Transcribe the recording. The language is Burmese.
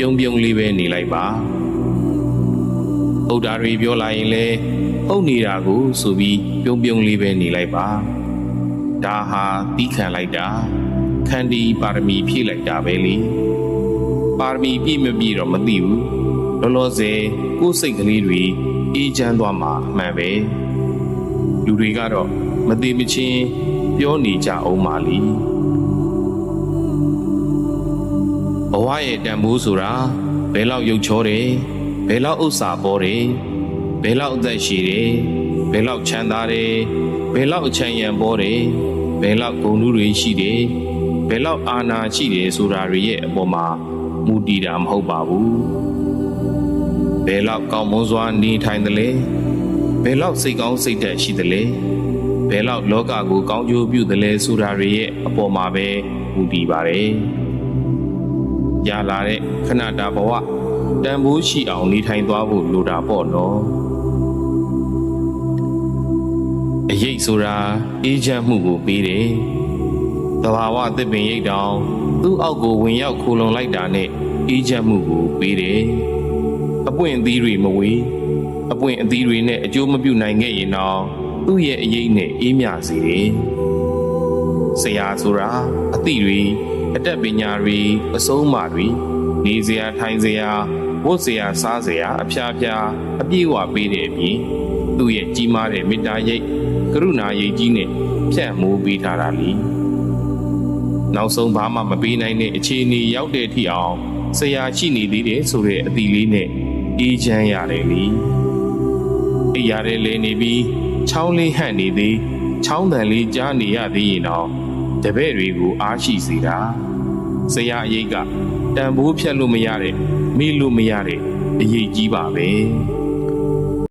ပြုံးပြုံးလေးပဲနေလိုက်ပါဟုတ်တာတွေပြောလာရင်လဲဟုတ်နေတာကိုဆိုပြီးပြုံးပြုံးလေးပဲနေလိုက်ပါဒါဟာတီးခံလိုက်တာခန္တီပါရမီဖြည့်လိုက်တာပဲလေပါရမီပြည့်မပြည့်တော့မသိဘူးလောလောဆယ်ကိုယ်စိတ်ကလေးတွေအေးချမ်းသွားမှာအမှန်ပဲလူတွေကတော့မသိမချင်းပြောနေကြအောင်ပါလीဘဝရဲ့တန်ဖိုးဆိုတာဘယ်လောက်ရုပ်ချောတယ်ဘယ်လောက်ဥစ္စာပေါ်တယ်ဘယ်လောက်အသက်ရှိတယ်ဘယ်လောက်ချမ်းသာတယ်ဘယ်လောက်အချမ်းရံပေါ်တယ်ဘယ်လောက်ဂုဏ်ထူးတွေရှိတယ်ဘယ်လောက်အာဏာရှိတယ်ဆိုတာတွေရဲ့အပေါ်မှာမူတည်တာမဟုတ်ပါဘူးဘယ်လောက်ကောင်းမွန်စွာနေထိုင်တယ်လဲဘယ်လောက်စိတ်ကောင်းစိတ်သက်ရှိတယ်လဲဘယ်လောက်လောကကိုကောင်းကျိုးပြုတယ်လဲဆိုတာတွေရဲ့အပေါ်မှာပဲမူတည်ပါတယ်ရလာတဲ့ခဏတာဘဝတန်ဖိုးရှိအောင်နေထိုင်သွားဖို့လိုတာပေါ့နော်အရေးဆိုတာအေးချမ်းမှုကိုပေးတယ်သဘာဝသစ်ပင်ရိတ်တောင်သူ့အောက်ကိုဝင်ရောက်ခိုလုံလိုက်တာနဲ့အေးချမ်းမှုကိုပေးတယ်အပွင့်အသီးတွေမဝေးအပွင့်အသီးတွေနဲ့အကျိုးမပြုနိုင်ခဲ့ရင်တော့သူ့ရဲ့အရေးနဲ့အေးမြစေတယ်ဆရာဆိုတာအသည့်တွေအတတ်ပညာတွေအဆုံးအမတွေနေစရာထိုင်စရာဝတ်စရာစားစရာအဖျားဖျားအပြည့်အဝပေးတဲ့အပြင်သူ့ရဲ့ကြီးမားတဲ့မေတ္တာရိပ်ကရုဏာရိပ်ကြီးနဲ့ဖြန့်မိုးပေးထားတာလीနောက်ဆုံးဘာမှမပေးနိုင်တဲ့အခြေအနေရောက်တဲ့အထိအောင်ဆရာရှိနေသေးတယ်ဆိုတဲ့အသည့်လေးနဲ့အေးချမ်းရတယ်လीအေးရတယ်လေနေပြီးချောင်းလေးဟန့်နေသေးချောင်းတန်လေးကြားနေရသေးရင်တော့တပည့်တွေကိုအားရှိစေတာဆရာအရေးကတန်ဖိုးဖြတ်လို့မရတဲ့မေ့လို့မရတဲ့အရေးကြီးပါပဲ